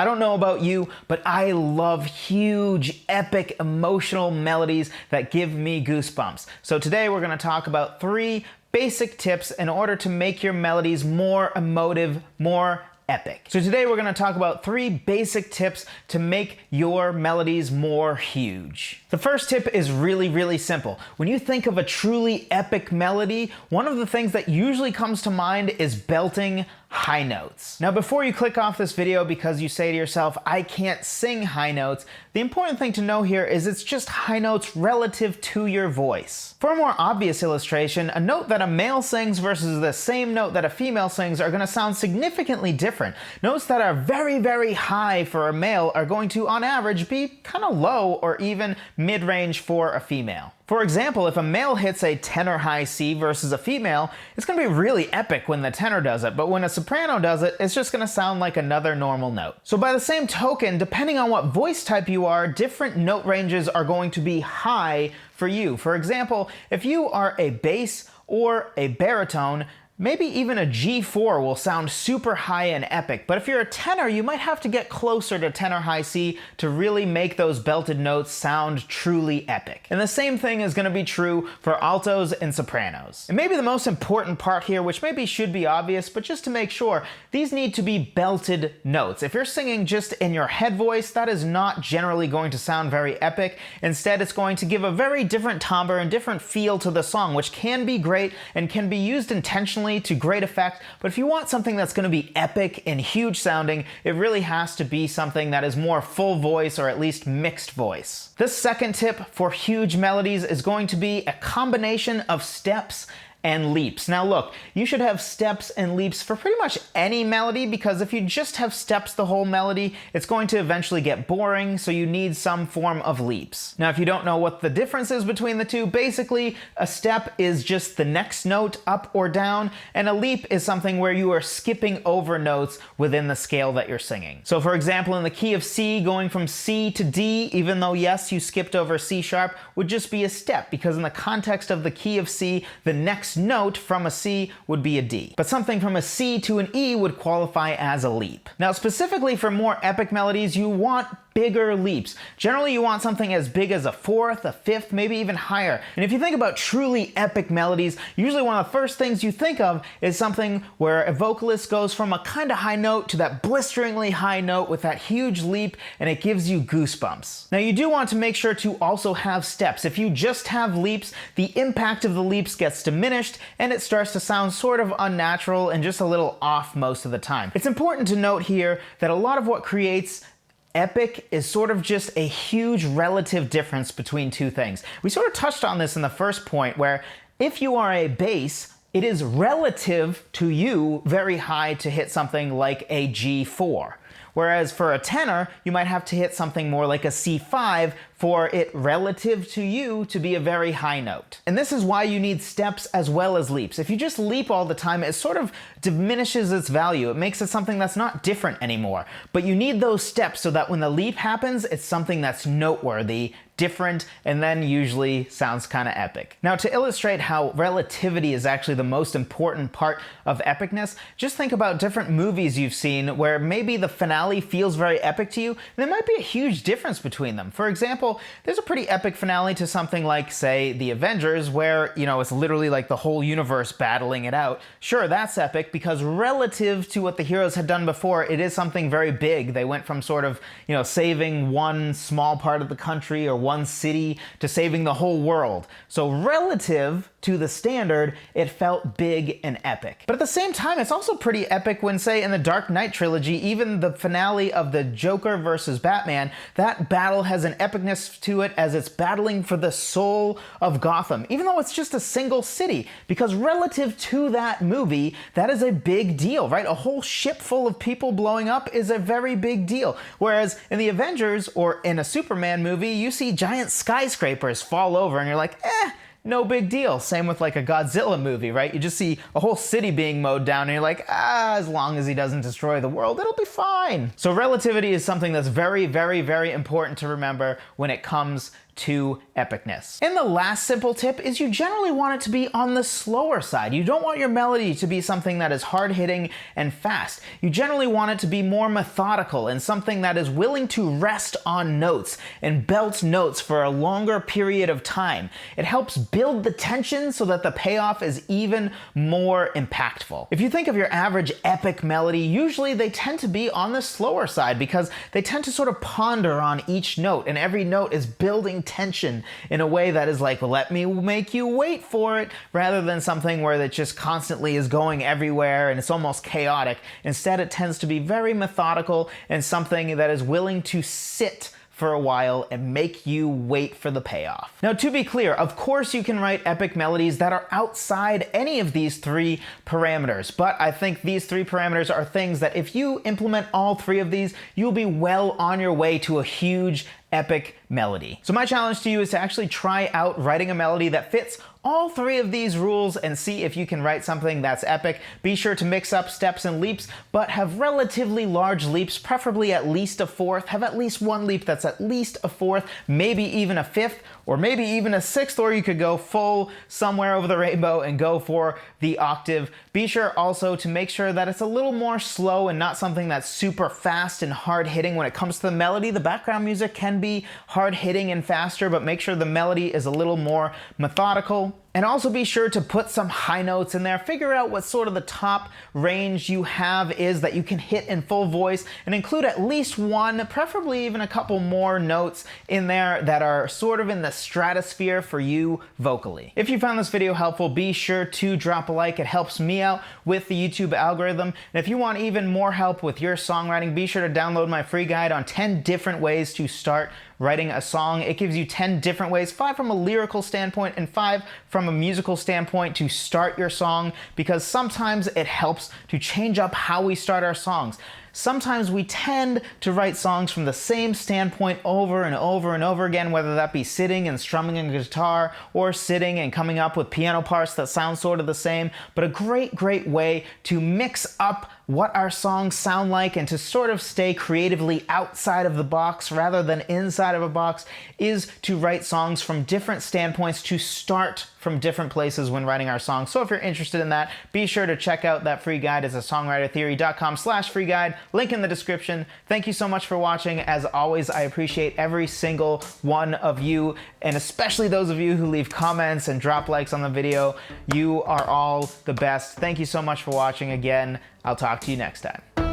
I don't know about you, but I love huge, epic, emotional melodies that give me goosebumps. So today we're going to talk about 3 basic tips in order to make your melodies more emotive, more epic. So today we're going to talk about 3 basic tips to make your melodies more huge. The first tip is really simple. When you think of a truly epic melody, one of the things that usually comes to mind is belting high notes. Now before you click off this video because you say to yourself, I can't sing high notes, the important thing to know here is it's just high notes relative to your voice. For a more obvious illustration, a note that a male sings versus the same note that a female sings are going to sound significantly different. Notes that are very high for a male are going to, on average, be kind of low or even mid-range for a female. For example, if a male hits a tenor high C versus a female, it's going to be really epic when the tenor does it, but when a soprano does it, it's just going to sound like another normal note. So by the same token, depending on what voice type you are, different note ranges are going to be high for you. For example, if you are a bass or a baritone, maybe even a G4 will sound super high and epic, but if you're a tenor, you might have to get closer to tenor high C to really make those belted notes sound truly epic. And the same thing is going to be true for altos and sopranos. And maybe the most important part here, which maybe should be obvious, but just to make sure, these need to be belted notes. If you're singing just in your head voice, that is not generally going to sound very epic. Instead, it's going to give a very different timbre and different feel to the song, which can be great and can be used intentionally to great effect, but if you want something that's going to be epic and huge sounding, it really has to be something that is more full voice or at least mixed voice. This second tip for huge melodies is going to be a combination of steps and leaps. Now look, you should have steps and leaps for pretty much any melody, because if you just have steps the whole melody, it's going to eventually get boring, so you need some form of leaps. Now if you don't know what the difference is between the two, basically a step is just the next note up or down, and a leap is something where you are skipping over notes within the scale that you're singing. So for example, in the key of C, going from C to D, even though yes, you skipped over C sharp, would just be a step, because in the context of the key of C, the next note from a C would be a D. But something from a C to an E would qualify as a leap. Now specifically for more epic melodies, you want bigger leaps. Generally you want something as big as a 4th, a 5th, maybe even higher. And if you think about truly epic melodies, usually one of the first things you think of is something where a vocalist goes from a kind of high note to that blisteringly high note with that huge leap, and it gives you goosebumps. Now you do want to make sure to also have steps. If you just have leaps, the impact of the leaps gets diminished and it starts to sound sort of unnatural and just a little off most of the time. It's important to note here that a lot of what creates epic is sort of just a huge relative difference between two things. We sort of touched on this in the first point, where if you are a bass, it is relative to you very high to hit something like a G4. Whereas for a tenor, you might have to hit something more like a C5 for it relative to you to be a very high note. And this is why you need steps as well as leaps. If you just leap all the time, it sort of diminishes its value. It makes it something that's not different anymore. But you need those steps so that when the leap happens, it's something that's noteworthy, different, and then usually sounds kind of epic. Now to illustrate how relativity is actually the most important part of epicness, just think about different movies you've seen where maybe the finale feels very epic to you, and there might be a huge difference between them. For example, there's a pretty epic finale to something like, say, The Avengers, where, you know, it's literally like the whole universe battling it out. Sure, that's epic because relative to what the heroes had done before, it is something very big. They went from sort of, you know, saving one small part of the country or one city to saving the whole world. So relative to the standard, it felt big and epic. But at the same time, it's also pretty epic when, say, in the Dark Knight trilogy, even the finale of the Joker versus Batman, that battle has an epicness to it as it's battling for the soul of Gotham, even though it's just a single city, because relative to that movie, that is a big deal, right? A whole ship full of people blowing up is a very big deal. Whereas in the Avengers or in a Superman movie, you see giant skyscrapers fall over and you're like, no big deal. Same with like a Godzilla movie, right? You just see a whole city being mowed down and you're like, as long as he doesn't destroy the world, it'll be fine. So relativity is something that's very important to remember when it comes to epicness. And the last simple tip is you generally want it to be on the slower side. You don't want your melody to be something that is hard-hitting and fast. You generally want it to be more methodical and something that is willing to rest on notes and belt notes for a longer period of time. It helps build the tension so that the payoff is even more impactful. If you think of your average epic melody, usually they tend to be on the slower side because they tend to sort of ponder on each note, and every note is building tension in a way that is like, let me make you wait for it, rather than something where it just constantly is going everywhere and it's almost chaotic. Instead, it tends to be very methodical and something that is willing to sit for a while and make you wait for the payoff. Now, to be clear, of course you can write epic melodies that are outside any of these three parameters, but I think these three parameters are things that if you implement all three of these, you'll be well on your way to a huge epic melody. So my challenge to you is to actually try out writing a melody that fits all three of these rules and see if you can write something that's epic. Be sure to mix up steps and leaps, but have relatively large leaps, preferably at least a fourth. Have at least one leap that's at least a fourth, maybe even a fifth, or maybe even a sixth, or you could go full somewhere over the rainbow and go for the octave. Be sure also to make sure that it's a little more slow and not something that's super fast and hard-hitting. When it comes to the melody, the background music can be hard-hitting and faster, but make sure the melody is a little more methodical. And also be sure to put some high notes in there. Figure out what sort of the top range you have is that you can hit in full voice, and include at least one, preferably even a couple more notes in there that are sort of in the stratosphere for you vocally. If you found this video helpful, be sure to drop a like. It helps me out with the YouTube algorithm. And if you want even more help with your songwriting, be sure to download my free guide on 10 different ways to start writing a song. It gives you 10 different ways, 5 from a lyrical standpoint and 5 from a musical standpoint to start your song, because sometimes it helps to change up how we start our songs. Sometimes we tend to write songs from the same standpoint over and over and over again, whether that be sitting and strumming a guitar or sitting and coming up with piano parts that sound sort of the same. But a great way to mix up what our songs sound like and to sort of stay creatively outside of the box rather than inside of a box is to write songs from different standpoints, to start from different places when writing our songs. So if you're interested in that, be sure to check out that free guide. It's at songwritertheory.com/free guide. Link in the description. Thank you so much for watching. As always, I appreciate every single one of you, and especially those of you who leave comments and drop likes on the video. You are all the best. Thank you so much for watching again. I'll talk to you next time.